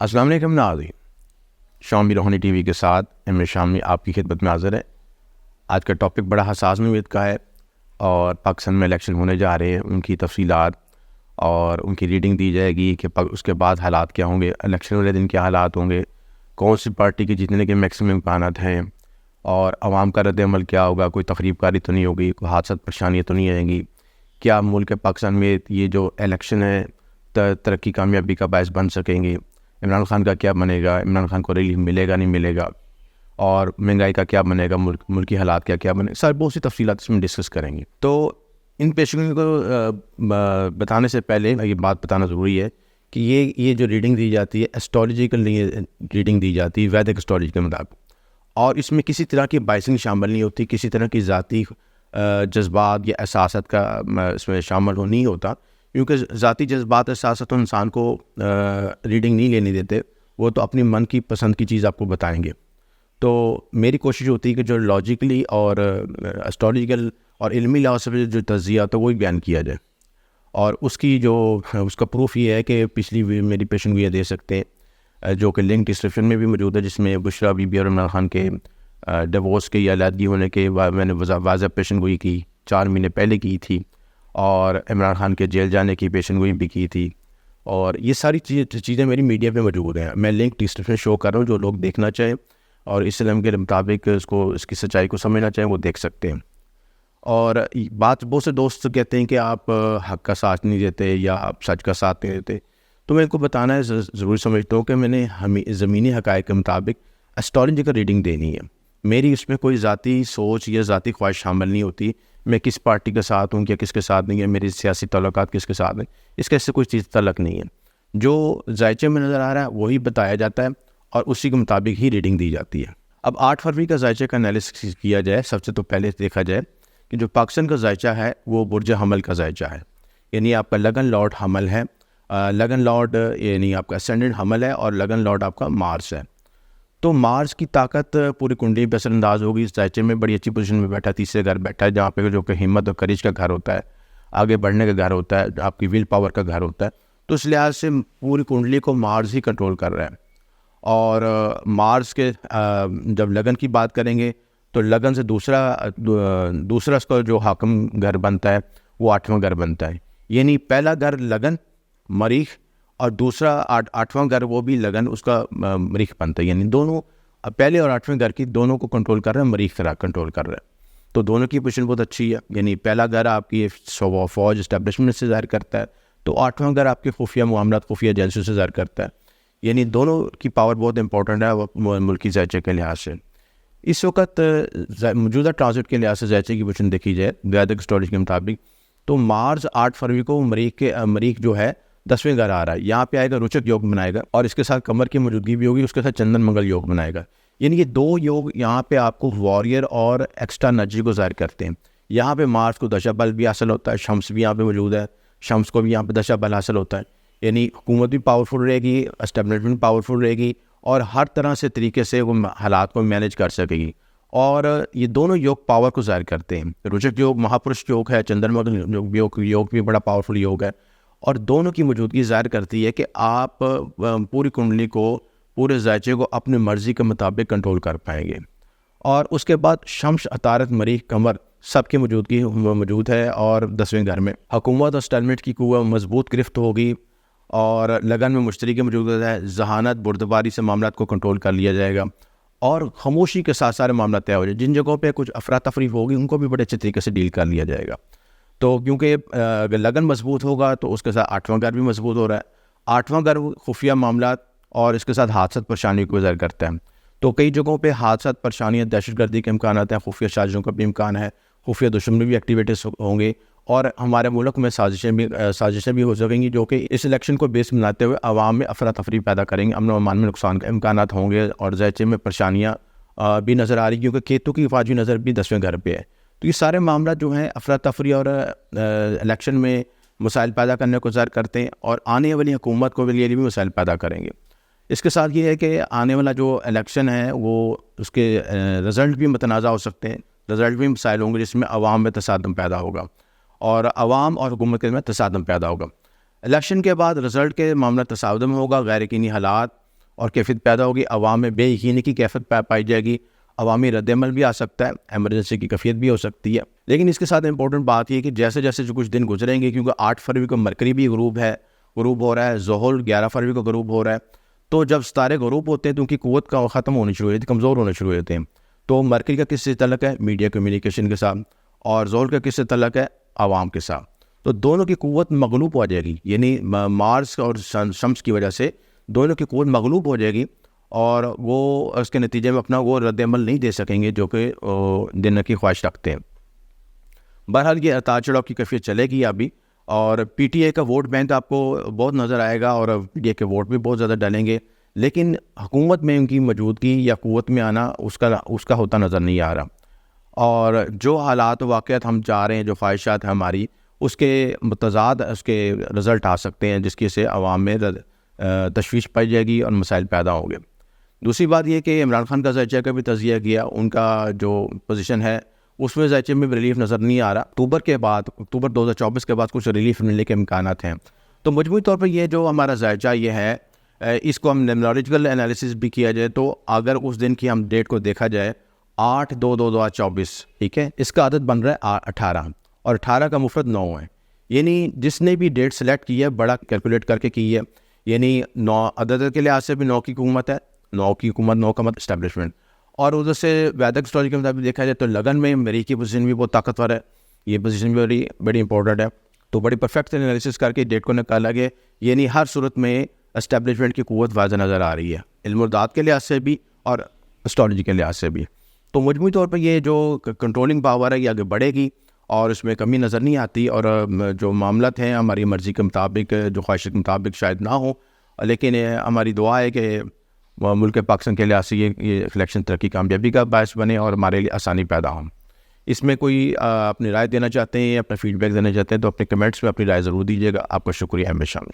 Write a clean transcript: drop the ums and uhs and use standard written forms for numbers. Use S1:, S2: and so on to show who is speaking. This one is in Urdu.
S1: السلام علیکم ناظرین، شامی روحانی ٹی وی کے ساتھ ایم شامی آپ کی خدمت میں حاضر ہے۔ آج کا ٹاپک بڑا حساس نوعیت کا ہے اور پاکستان میں الیکشن ہونے جا رہے ہیں، ان کی تفصیلات اور ان کی ریڈنگ دی جائے گی کہ اس کے بعد حالات کیا ہوں گے، الیکشن والے دن کیا حالات ہوں گے، کون سی پارٹی کے جیتنے کے میکسیمم امکانات ہیں اور عوام کا رد عمل کیا ہوگا، کوئی تخریب کاری تو نہیں ہوگی، کوئی حادثات پریشانیاں تو نہیں آئیں گی، کیا ملک پاکستان میں یہ جو الیکشن ہے ترقی کامیابی کا باعث بن سکیں گے، عمران خان کا کیا بنے گا، عمران خان کو ریلیف ملے گا نہیں ملے گا، اور مہنگائی کا کیا بنے گا، ملکی حالات کیا بنے گا، سارے بہت سی تفصیلات اس میں ڈسکس کریں گے۔ تو ان پیشگوئیوں کو بتانے سے پہلے یہ بات بتانا ضروری ہے کہ یہ جو ریڈنگ دی جاتی ہے اسٹرولیجیکل ریڈنگ دی جاتی ہے ویدک اسٹرولوجی کے مطابق، اور اس میں کسی طرح کی بائسنگ شامل نہیں ہوتی، کسی طرح کی ذاتی جذبات یا احساسات کا اس میں شامل نہیں ہوتا، کیونکہ ذاتی جذبات احساسات انسان کو ریڈنگ نہیں لینے دیتے، وہ تو اپنی من کی پسند کی چیز آپ کو بتائیں گے۔ تو میری کوشش ہوتی ہے کہ جو لاجیکلی اور اسٹرولیجیکل اور علمی لحاظ سے جو تجزیہ ہوتا ہے وہی بیان کیا جائے، اور اس کا پروف یہ ہے کہ پچھلی میری پیشن گوئیاں دے سکتے ہیں جو کہ لنک ڈسکرپشن میں بھی موجود ہے، جس میں بشرا بی بی اور عمران خان کے ڈیورس کے یا علیحدگی ہونے کے میں نے واضح پیشن گوئی کی 4 مہینے پہلے کی تھی، اور عمران خان کے جیل جانے کی پیشن گوئی بھی کی تھی، اور یہ ساری چیزیں میری میڈیا پہ موجود ہیں۔ میں لنک ڈسکرپشن شو کر رہا ہوں، جو لوگ دیکھنا چاہیں اور اس علم کے مطابق اس کی سچائی کو سمجھنا چاہیں وہ دیکھ سکتے ہیں۔ اور بہت سے دوست کہتے ہیں کہ آپ حق کا ساتھ نہیں دیتے یا آپ سچ کا ساتھ نہیں دیتے، تو میں ان کو بتانا ہے ضروری سمجھتا ہوں کہ میں نے زمینی حقائق کے مطابق اسٹرولیجیکل ریڈنگ دینی ہے۔ میری اس میں کوئی ذاتی سوچ یا ذاتی خواہش شامل نہیں ہوتی، میں کس پارٹی کے ساتھ ہوں یا کس کے ساتھ نہیں ہے، میری سیاسی تعلقات کس کے ساتھ ہیں، اس کا اس سے کوئی چیز تعلق نہیں ہے۔ جو ذائچے میں نظر آ رہا ہے وہی بتایا جاتا ہے اور اسی کے مطابق ہی ریڈنگ دی جاتی ہے۔ اب 8 فروری کا ذائچے کا انالیسس کیا جائے، سب سے تو پہلے دیکھا جائے کہ جو پاکستان کا ذائچہ ہے وہ برج حمل کا ذائچہ ہے، یعنی آپ کا لگن لارڈ حمل ہے، لگن لارڈ یعنی آپ کا اسینڈنٹ حمل ہے، اور لگن لارڈ آپ کا مارس ہے۔ تو مارس کی طاقت پوری کنڈلی پہ اثر انداز ہوگی۔ اس ذائچے میں بڑی اچھی پوزیشن میں بیٹھا، تیسرے گھر بیٹھا ہے، جہاں پہ جو کہ ہمت اور کریج کا گھر ہوتا ہے، آگے بڑھنے کا گھر ہوتا ہے، آپ کی ویل پاور کا گھر ہوتا ہے، تو اس لحاظ سے پوری کنڈلی کو مارس ہی کنٹرول کر رہا ہے۔ اور مارس کے جب لگن کی بات کریں گے تو لگن سے دوسرا اس کا جو حاکم گھر بنتا ہے وہ 8واں گھر بنتا ہے، یعنی پہلا گھر لگن مریخ اور دوسرا 8واں گھر وہ بھی لگن اس کا مریخ بنتا ہے، یعنی دونوں پہلے اور 8ویں گھر کی دونوں کو کنٹرول کر رہا ہے، مریخ کنٹرول کر رہا ہے۔ تو دونوں کی پوزیشن بہت اچھی ہے، یعنی پہلا گھر آپ کی فوج اسٹیبلشمنٹ سے ظاہر کرتا ہے، تو 8واں گھر آپ کے خفیہ معاملات، خفیہ ایجنسیوں سے ظاہر کرتا ہے، یعنی دونوں کی پاور بہت امپورٹنٹ ہے ملکی ذائچے کے لحاظ سے۔ اس وقت موجودہ ٹرانزٹ کے لحاظ سے ذائچے کی پوزیشن دیکھی جائے ویدک اسٹرولیجی کے مطابق، تو مارس 8 فروری کو مریخ جو ہے 10ویں گھر آ رہا ہے، یہاں پہ آئے گا روچک یوگ بنائے گا، اور اس کے ساتھ قمر کی موجودگی بھی ہوگی، اس کے ساتھ چندن منگل یوگ بنائے گا، یعنی یہ 2 یوگ یہاں پہ آپ کو واریر اور ایکسٹرا انرجی کو ظاہر کرتے ہیں۔ یہاں پہ مارس کو دشا بل بھی حاصل ہوتا ہے، شمس بھی یہاں پہ موجود ہے، شمس کو بھی یہاں پہ دشا بل حاصل ہوتا ہے، یعنی حکومت بھی پاورفل رہے گی، اسٹیبلشمنٹ پاورفل رہے گی، اور ہر طرح سے طریقے سے وہ حالات کو مینیج کر سکے گی، اور یہ دونوں یوگ پاور کو ظاہر کرتے ہیں۔ روچک یوگ مہاپرش یوگ ہے، چندرما یوگ بھی بڑا پاورفل یوگ ہے، اور دونوں کی موجودگی ظاہر کرتی ہے کہ آپ پوری کنڈلی کو، پورے ذائچے کو اپنے مرضی کے مطابق کنٹرول کر پائیں گے۔ اور اس کے بعد شمس، عطارد، مریخ، قمر سب کی موجودگی موجود ہے، اور 10ویں گھر میں حکومت اور اسٹیلمنٹ کی قوت مضبوط گرفت ہوگی، اور لگن میں مشتری کی موجودت ہے، ذہانت بردباری سے معاملات کو کنٹرول کر لیا جائے گا، اور خاموشی کے ساتھ سارے معاملات طے ہو جائے، جن جگہوں پہ کچھ افراتفری ہوگی ان کو بھی بڑے اچھے طریقے سے ڈیل کر لیا جائے گا۔ تو کیونکہ اگر لگن مضبوط ہوگا تو اس کے ساتھ 8واں گھر بھی مضبوط ہو رہا ہے، 8واں گھر خفیہ معاملات اور اس کے ساتھ حادثات پریشانی کو ظاہر کرتا ہے، تو کئی جگہوں پہ حادثات، پریشانیاں، دہشت گردی کے امکانات ہیں، خفیہ سازشوں کا بھی امکان ہے، خفیہ دشمنی بھی ایکٹیویٹیز ہوں گے، اور ہمارے ملک میں سازشیں بھی ہو سکیں گی جو کہ اس الیکشن کو بیس بناتے ہوئے عوام میں افراتفری پیدا کریں گے، امن و امان میں نقصان کے امکانات ہوں گے، اور ذائچے میں پریشانیاں بھی نظر آ رہی، کیونکہ کیتو کی فاجی نظر بھی 10ویں گھر پہ ہے۔ تو یہ سارے معاملات جو ہیں افراتفری اور الیکشن میں مسائل پیدا کرنے کو ظاہر کرتے ہیں، اور آنے والی حکومت کو بھی مسائل پیدا کریں گے۔ اس کے ساتھ یہ ہے کہ آنے والا جو الیکشن ہے وہ اس کے رزلٹ بھی متنازع ہو سکتے ہیں، رزلٹ بھی مسائل ہوں گے جس میں عوام میں تصادم پیدا ہوگا، اور عوام اور حکومت کے میں تصادم پیدا ہوگا۔ الیکشن کے بعد رزلٹ کے معاملہ تصادم ہوگا، غیر یقینی حالات اور کیفیت پیدا ہوگی، عوام میں بے یقینی کی کیفیت پائی جائے گی، عوامی رد عمل بھی آ سکتا ہے، ایمرجنسی کی کیفیت بھی ہو سکتی ہے۔ لیکن اس کے ساتھ امپورٹنٹ بات یہ ہے کہ جیسے جیسے جو کچھ دن گزریں گے، کیونکہ 8 فروری کو مرکری بھی غروب ہو رہا ہے، زحل 11 فروری کو غروب ہو رہا ہے، تو جب ستارے غروب ہوتے ہیں تو ان کی قوت کا ختم ہونی شروع ہو جاتی ہے، کمزور ہونے شروع ہو جاتے ہیں۔ تو مرکری کا کس سے تعلق ہے؟ میڈیا کمیونیکیشن کے ساتھ، اور زحل کا کس سے تعلق ہے؟ عوام کے ساتھ۔ تو دونوں کی قوت مغلوب ہو جائے گی، یعنی مارس اور شمس کی وجہ سے دونوں کی قوت مغلوب ہو جائے گی، اور وہ اس کے نتیجے میں اپنا وہ رد عمل نہیں دے سکیں گے جو کہ دینے کی خواہش رکھتے ہیں۔ بہرحال یہ اتار چڑھاؤ کی کیفیت چلے گی ابھی، اور پی ٹی آئی کا ووٹ بینک آپ کو بہت نظر آئے گا، اور پی ٹی آئی کے ووٹ بھی بہت زیادہ ڈلیں گے، لیکن حکومت میں ان کی موجودگی یا قوت میں آنا اس کا ہوتا نظر نہیں آ رہا۔ اور جو حالات و واقعات ہم چاہ رہے ہیں، جو خواہشات ہیں ہماری، اس کے متضاد اس کے رزلٹ آ سکتے ہیں، جس کی سے عوام میں تشویش پائی جائے گی اور مسائل پیدا ہوں گے۔ دوسری بات یہ کہ عمران خان کا ذائچہ کا بھی تجزیہ کیا، ان کا جو پوزیشن ہے اس میں ذائچے میں ریلیف نظر نہیں آ رہا۔ اکتوبر 2024 کے بعد کچھ ریلیف ملنے کے امکانات ہیں۔ تو مجموعی طور پر یہ جو ہمارا ذائچہ یہ ہے، اس کو ہم نیمنالوجیکل انالیسس بھی کیا جائے تو اگر اس دن کی ہم ڈیٹ کو دیکھا جائے 8/2/2024، ٹھیک ہے، اس کا عدد بن رہا ہے 18، اور 18 کا مفرد 9 ہے، یعنی جس نے بھی ڈیٹ سلیکٹ کی ہے بڑا کیلکولیٹ کر کے کی ہے، یعنی 9 عدد کے لحاظ سے بھی 9 کی حکومت ہے، 9 کی حکومت، 9 کا مطلب اسٹیبلشمنٹ، اور ادھر سے ویدک اسٹوری کے مطابق دیکھا جائے تو لگن میں مری کی پوزیشن بھی بہت طاقتور ہے، یہ پوزیشن بھی بڑی امپورٹنٹ ہے۔ تو بڑی پرفیکٹ انالیسس کر کے ڈیٹ کو نکالا گیا، یعنی ہر صورت میں اسٹیبلشمنٹ کی قوت واضح نظر آ رہی ہے، علم و ارادات کے لحاظ سے بھی اور اسٹراتیجی کے لحاظ سے بھی۔ تو مجموعی طور پر یہ جو کنٹرولنگ پاور ہے یہ آگے بڑھے گی، اور اس میں کمی نظر نہیں آتی، اور جو معاملات ہیں ہماری مرضی کے مطابق، جو خواہش کے مطابق شاید نہ ہوں، لیکن ہماری دعا ہے کہ ملک پاکستان کے لحاظ سے یہ الیکشن ترقی کامیابی کا باعث بنے اور ہمارے لیے آسانی پیدا ہوں۔ اس میں کوئی اپنی رائے دینا چاہتے ہیں، اپنا فیڈ بیک دینا چاہتے ہیں تو اپنے کمنٹس میں اپنی رائے ضرور دیجیے گا۔ آپ کا شکریہ ہمیشہ۔